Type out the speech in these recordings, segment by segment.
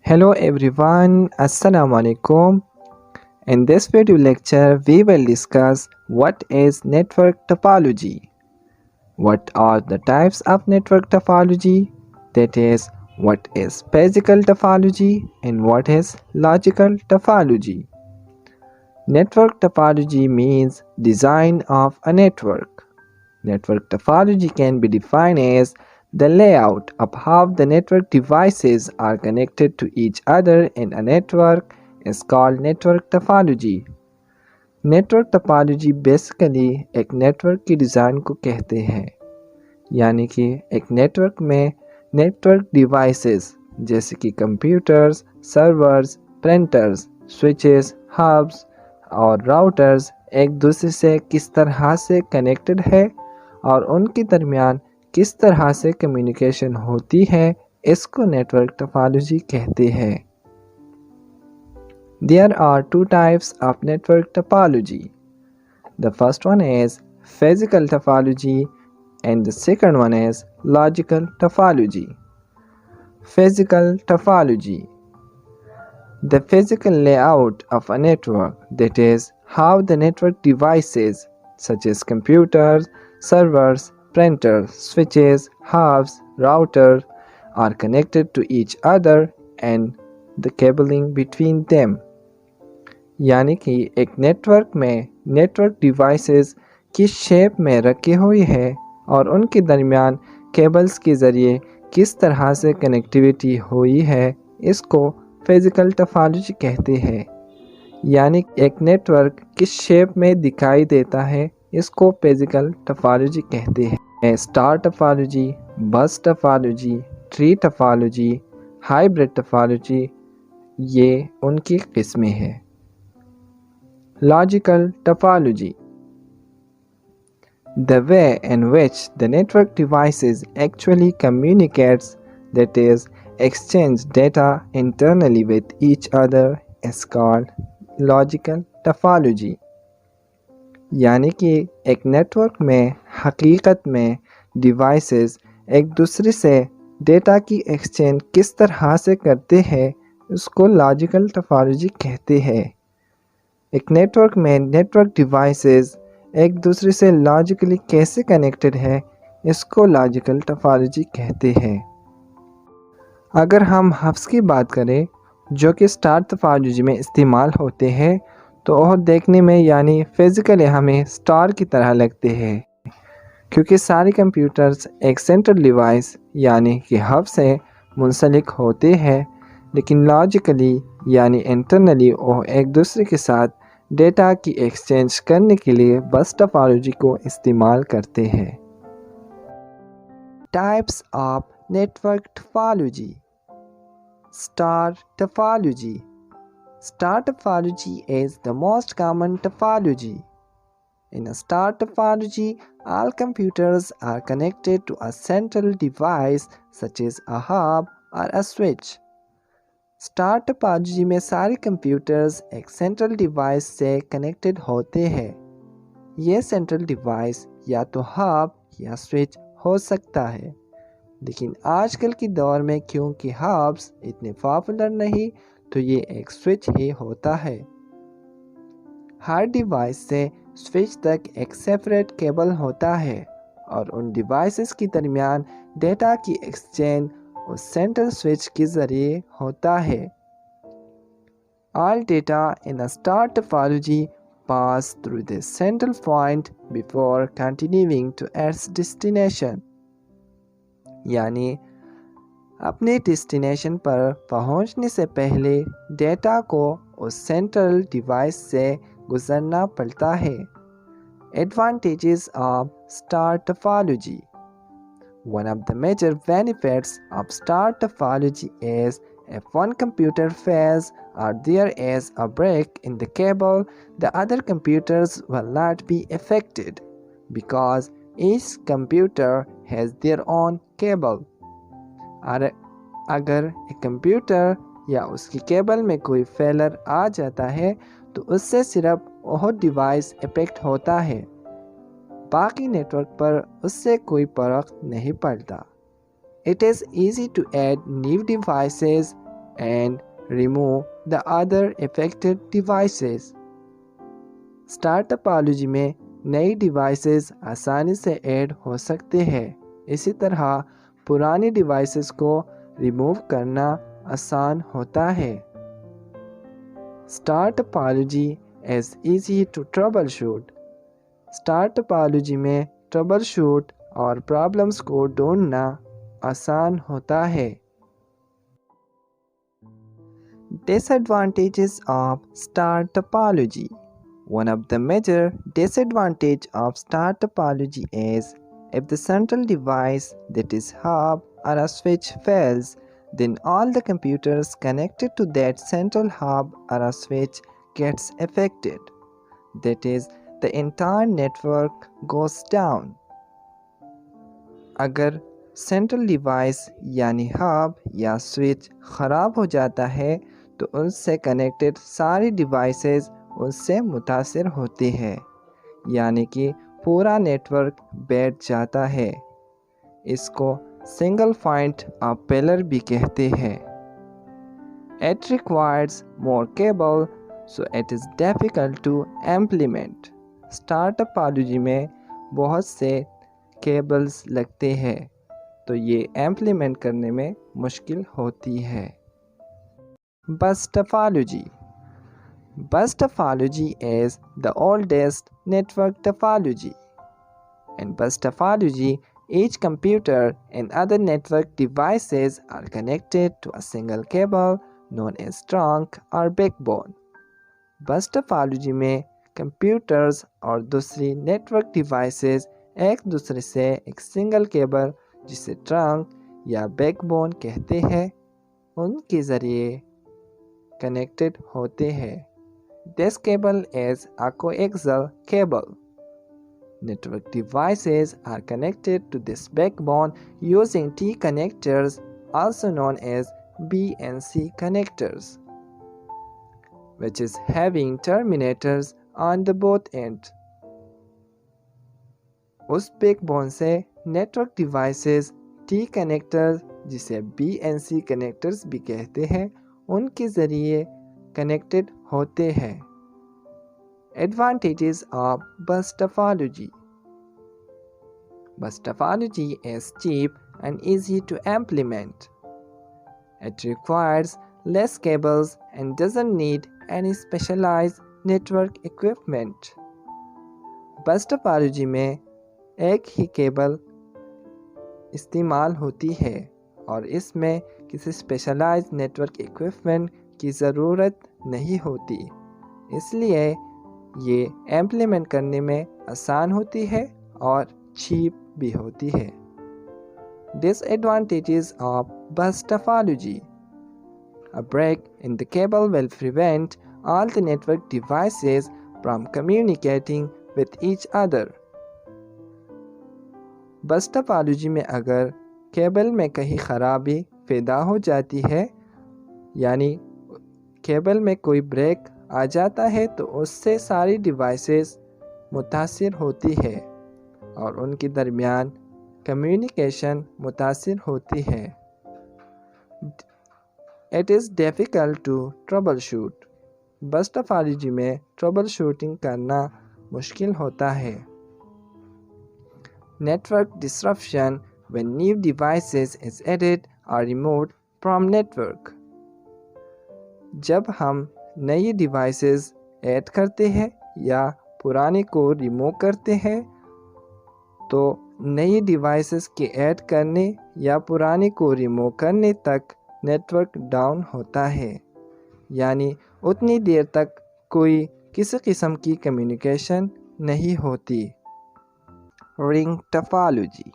Hello everyone, Assalamu alaikum. In this video lecture, we will discuss what is network topology. What are the types of network topology? That is, what is physical topology and what is logical topology. Network topology means design of a network. Network topology can be defined as the layout of how the network devices are connected to each other in a network is called network topology. Network topology basically एक network की design को कहते हैं, यानी कि एक network में network devices जैसे कि computers, servers, printers, switches, hubs और राउटर्स एक दूसरे से किस तरह से कनेक्टेड है और उनके दरमियान किस तरह से कम्युनिकेशन होती है, इसको नेटवर्क टोपोलॉजी कहते हैं। There are two types of network topology. The first one is physical topology and the second one is logical topology. Physical topology. The physical layout of a network, that is, how the network devices such as computers, servers, printers, switches, hubs, routers are connected to each other and the cabling between them. यानी कि एक network में network devices किस shape में रखी हुई है और उनके दरमियान केबल्स के ज़रिए किस तरह से कनेक्टिविटी हुई है, इसको फिज़िकल टोपोलॉजी कहते हैं। यानी एक नेटवर्क किस शेप में दिखाई देता है, इसको फिज़िकल टोपोलॉजी कहते हैं। स्टार टोपोलॉजी, बस topology, tree topology, hybrid topology, ये उनकी किस्में हैं। Logical topology. The way in which the network devices actually communicates, that is, exchange data internally with each other, is called logical topology. यानी कि एक नेटवर्क में हकीकत में डिवाइसेस एक दूसरे से डेटा की एक्सचेंज किस तरह से करते हैं, उसको लॉजिकल टोपोलॉजी कहते हैं। एक नेटवर्क में नेटवर्क डिवाइसेस एक दूसरे से लॉजिकली कैसे कनेक्टेड है, इसको लॉजिकल टोपोलॉजी कहते हैं। अगर हम हब्स की बात करें जो कि स्टार टोपोलॉजी में इस्तेमाल होते हैं, तो वह देखने में यानी फिज़िकली हमें स्टार की तरह लगते हैं, क्योंकि सारे कंप्यूटर्स एक सेंट्रल डिवाइस यानी कि हब से मुंसलिक होते हैं, लेकिन लॉजिकली यानी इंटरनली वो एक दूसरे के साथ डेटा की एक्सचेंज करने के लिए बस टोपोलॉजी को इस्तेमाल करते हैं। Types of network topology. Star topology. Star topology is the most common topology. In a star topology, all computers are connected to a central device such as a hub or a switch. Star topology में सारे computers एक central device से connected होते हैं। ये central device या तो hub या स्विच हो सकता है, लेकिन आजकल के दौर में क्योंकि हब्स इतने पॉपुलर नहीं, तो ये एक स्विच ही होता है। हर डिवाइस से स्विच तक एक सेपरेट केबल होता है और उन डिवाइसेस के दरमियान डेटा की एक्सचेंज उस सेंट्रल स्विच के ज़रिए होता है। All data in a star topology pass through this central point before continuing to its destination. यानी अपने डेस्टिनेशन पर पहुंचने से पहले डेटा को उस सेंट्रल डिवाइस से गुजरना पड़ता है। Advantages of star topology. One of the major benefits of star topology is if one computer fails or there is a break in the cable, the other computers will not be affected because each computer has their own cable. और अगर एक computer या उसकी cable में कोई failure आ जाता है, तो उससे सिर्फ वह डिवाइस इफेक्ट होता है, बाकी नेटवर्क पर उससे कोई फर्क नहीं पड़ता। It is easy to add new devices and remove the other affected devices. Star topology में नई डिवाइसेस आसानी से ऐड हो सकते हैं। इसी तरह पुरानी डिवाइसेस को रिमूव करना आसान होता है। Star topology is easy to troubleshoot. Star topology में ट्रबल शूट और प्रॉब्लम्स को ढूंढना आसान होता है। Disadvantages of star topology. One of the major disadvantages of star topology is if the central device, that is hub or a switch, fails, then all the computers connected to that central hub or a switch gets affected. That is, the entire network goes down. अगर central device यानी hub या switch ख़राब हो जाता है तो उनसे connected सारी डिवाइसेस उससे मुतासिर होती है, यानी कि पूरा नेटवर्क बैठ जाता है। इसको सिंगल पॉइंट ऑफ फेलियर भी कहते हैं। It requires more cable so it is difficult to implement. Star topology में बहुत से केबल्स लगते हैं तो ये इम्प्लीमेंट करने में मुश्किल होती है। बस topology. Bus topology is the oldest network topology. In bus topology, each computer and other network devices are connected to a single cable known as trunk or backbone. Bus topology में computers और दूसरी network devices एक दूसरे से एक single cable जिसे trunk या backbone कहते हैं उनके ज़रिए connected होते हैं। This cable is a coaxial cable. Network devices are connected to this backbone using T connectors, also known as BNC connectors, which is having terminators on the both ends. उस backbone से network devices T connectors, जिसे BNC connectors भी कहते हैं, उनके ज़रिए connected होते हैं। Advantages of bus topology. Bus topology is cheap and easy to implement. It requires less cables and doesn't need any specialized network equipment. Bus topology में एक ही केबल इस्तेमाल होती है और इसमें किसी स्पेशलाइज्ड नेटवर्क इक्विपमेंट की ज़रूरत नहीं होती, इसलिए ये इम्प्लीमेंट करने में आसान होती है और चीप भी होती है। Disadvantages of bus topology. A break in the cable will prevent all the network devices from communicating with each other. बस टोपोलॉजी में अगर केबल में कहीं ख़राबी पैदा हो जाती है, यानी केबल में कोई ब्रेक आ जाता है, तो उससे सारी डिवाइसेस मुतासिर होती है और उनके दरमियान कम्युनिकेशन मुतासिर होती है। It is difficult to troubleshoot. Bus topology में ट्रबल शूटिंग करना मुश्किल होता है। Network disruption when new devices is added or removed from network. जब हम नई डिवाइसेस ऐड करते हैं या पुराने को रिमूव करते हैं, तो नई डिवाइसेस के ऐड करने या पुराने को रिमूव करने तक नेटवर्क डाउन होता है, यानी उतनी देर तक कोई किसी किस्म की कम्युनिकेशन नहीं होती। Ring topology.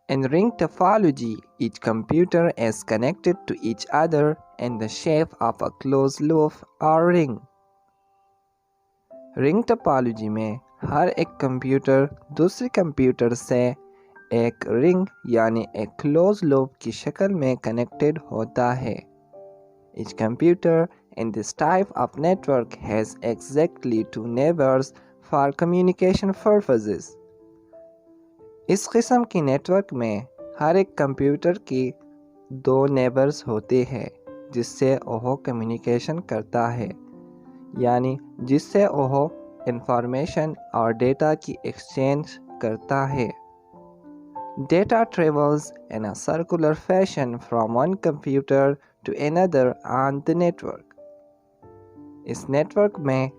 In ring topology, each computer is connected to each other in the shape of a closed loop or ring. Ring topology में हर एक कंप्यूटर दूसरे कंप्यूटर से एक रिंग यानी एक क्लोज लूप की शक्ल में कनेक्टेड होता है। Each computer in this type of network has exactly two neighbors for communication purposes. इस किस्म की नेटवर्क में हर एक कंप्यूटर के दो नेबर्स होते हैं, जिससे वह कम्युनिकेशन करता है, यानी जिससे वह इंफॉर्मेशन और डेटा की एक्सचेंज करता है। Data travels in a circular fashion from one computer to another on the network. इस नेटवर्क में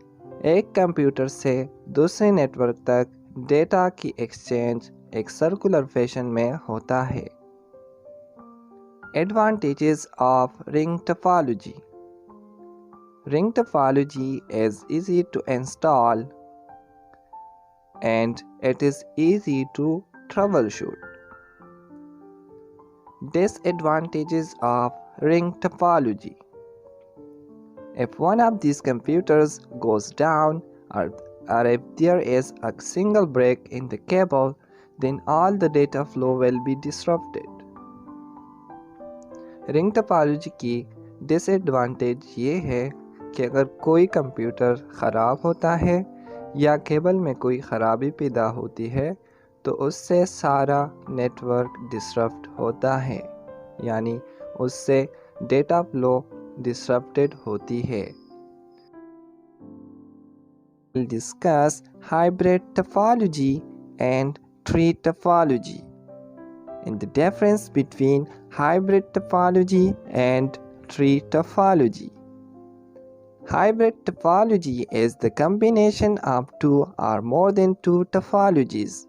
एक कंप्यूटर से दूसरे नेटवर्क तक डेटा की एक्सचेंज एक सर्कुलर फैशन में होता है। Advantages of ring topology. Ring topology is easy to install and it is easy to troubleshoot. Disadvantages of ring topology. If one of these computers goes down or if there is a single break in the cable, then all the data flow will be disrupted. Ring topology की disadvantage ये है कि अगर कोई computer ख़राब होता है या केबल में कोई ख़राबी पैदा होती है तो उससे सारा नेटवर्क डिसरप्ट होता है, यानी उससे डेटा फ्लो डिसरप्टेड होती है। We'll discuss hybrid topology and tree topology and the difference between hybrid topology and tree topology. Hybrid topology is the combination of two or more than two topologies.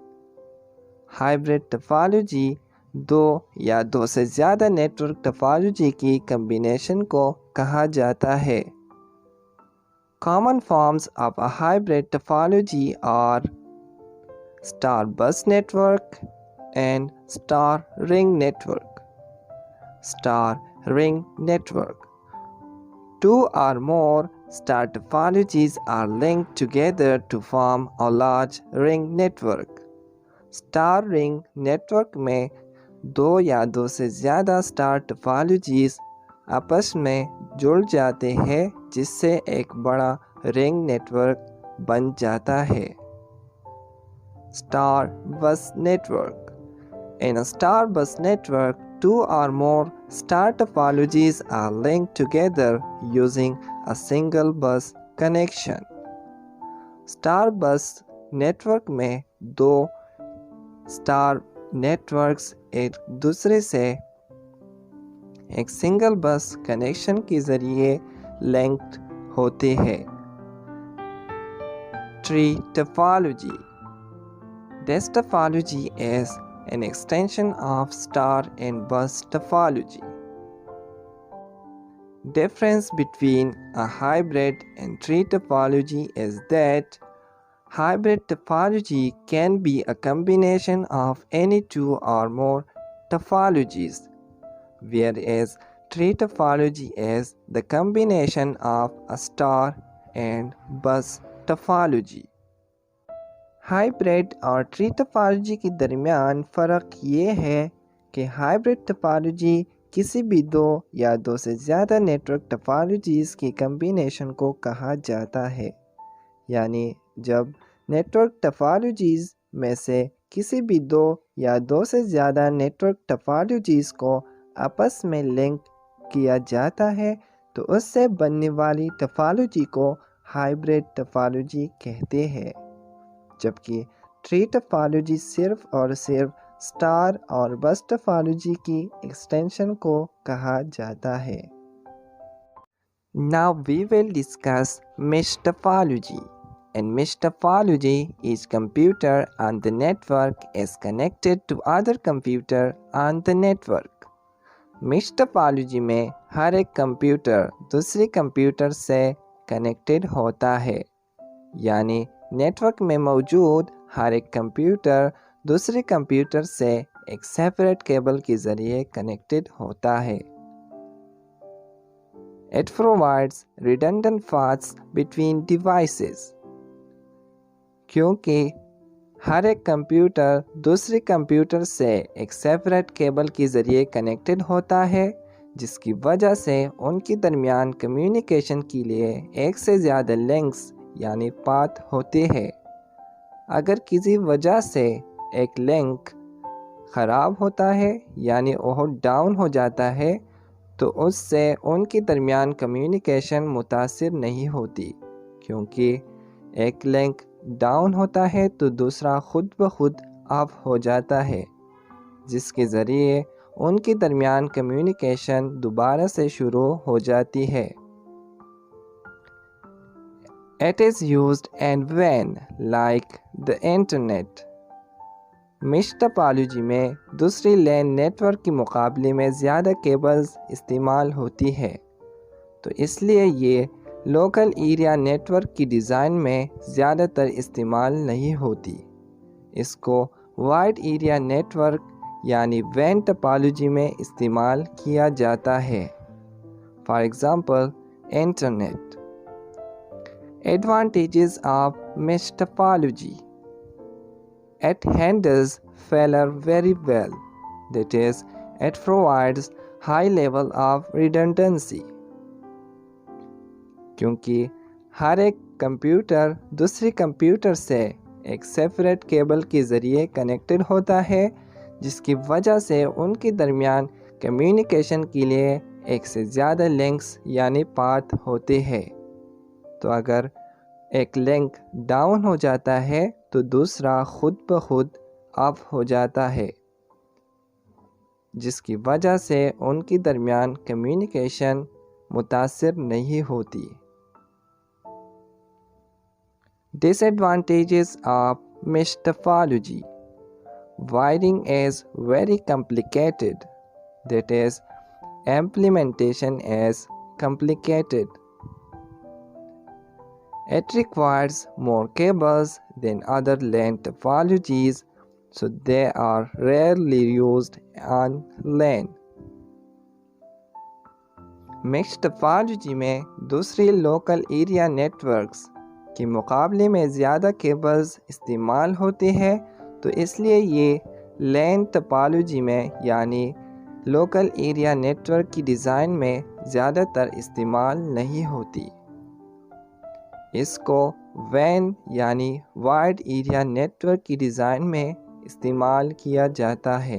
Hybrid topology दो या दो से ज़्यादा network topology की combination को कहा जाता है। Common forms of a hybrid topology are star bus network and star ring network. Star ring network. Two or more star topologies are linked together to form a large ring network. Star ring network में दो या दो से ज़्यादा star topologies आपस में जुड़ जाते हैं जिससे एक बड़ा रिंग नेटवर्क बन जाता है। Star bus network. In a star bus network, two or more star topologies are linked together using a single bus connection. Star bus network में दो स्टार नेटवर्क्स एक दूसरे से एक सिंगल बस कनेक्शन के ज़रिए लिंक्ड होते हैं। Tree topology. This topology is an extension of star and bus topology. Difference between a hybrid and tree topology is that hybrid topology can be a combination of any two or more topologies, whereas tree topology is the combination of a star and bus topology. Hybrid और tree topology के दरमियान फ़र्क ये है कि hybrid topology किसी भी दो या दो से ज़्यादा नेटवर्क टोपोलॉजीज़ की कम्बिनेशन को कहा जाता है, यानी जब नेटवर्क टोपोलॉजीज़ में से किसी भी दो या दो से ज़्यादा नेटवर्क टोपोलॉजीज़ को आपस में लिंक किया जाता है तो उससे बनने वाली टोपोलॉजी को हाइब्रिड टोपोलॉजी कहते हैं, जबकि ट्री टोपोलॉजी सिर्फ और सिर्फ स्टार और बस टोपोलॉजी की एक्सटेंशन को कहा जाता है। Now we will discuss mesh topology. In mesh topology, each computer on the network is connected to other computer on the network. mesh topology में हर एक कंप्यूटर दूसरे कंप्यूटर से कनेक्टेड होता है, यानी नेटवर्क में मौजूद हर एक कंप्यूटर दूसरे कंप्यूटर से एक सेपरेट केबल के ज़रिए कनेक्टेड होता है। It provides redundant paths between devices. क्योंकि हर एक कंप्यूटर दूसरे कंप्यूटर से एक सेपरेट केबल के ज़रिए कनेक्टेड होता है, जिसकी वजह से उनके दरमियान कम्युनिकेशन के लिए एक से ज़्यादा लिंक्स यानी पाथ होते हैं। अगर किसी वजह से एक लिंक ख़राब होता है यानी वह डाउन हो जाता है तो उससे उनके दरमियान कम्युनिकेशन मुतासिर नहीं होती, क्योंकि एक लिंक डाउन होता है तो दूसरा खुद ब खुद अप हो जाता है, जिसके ज़रिए उनके दरमियान कम्युनिकेशन दोबारा से शुरू हो जाती है। It is used and when like the internet। Mesh topology में दूसरी लैन नेटवर्क के मुकाबले में ज़्यादा केबल्स इस्तेमाल होती है, तो इसलिए ये लोकल एरिया नेटवर्क की डिज़ाइन में ज़्यादातर इस्तेमाल नहीं होती। इसको वाइड एरिया नेटवर्क यानी वैन टोपोलॉजी में इस्तेमाल किया जाता है। For example internet. Advantages of mesh topology: it handles failure very well, that is, it provides high level of redundancy। क्योंकि हर एक कंप्यूटर दूसरे कंप्यूटर से एक सेपरेट केबल के ज़रिए कनेक्टेड होता है, जिसकी वजह से उनके दरमियान कम्युनिकेशन के लिए एक से ज़्यादा लिंक्स यानी पाथ होते हैं। तो अगर एक लिंक डाउन हो जाता है तो दूसरा खुद ब खुद अप हो जाता है, जिसकी वजह से उनके दरमियान कम्युनिकेशन मुतासिर नहीं होती। Disadvantages of mesh topology: wiring is very complicated, that is, implementation is complicated। It requires more cables than other LAN topologies, so they are rarely used on LAN। Mix topology में दूसरी local area networks के मुकाबले में ज़्यादा cables इस्तेमाल होते हैं, तो इसलिए ये LAN टोपोलॉजी में यानी लोकल एरिया नेटवर्क की डिज़ाइन में ज़्यादातर इस्तेमाल नहीं होती। इसको वैन यानी वाइड एरिया नेटवर्क की डिज़ाइन में इस्तेमाल किया जाता है।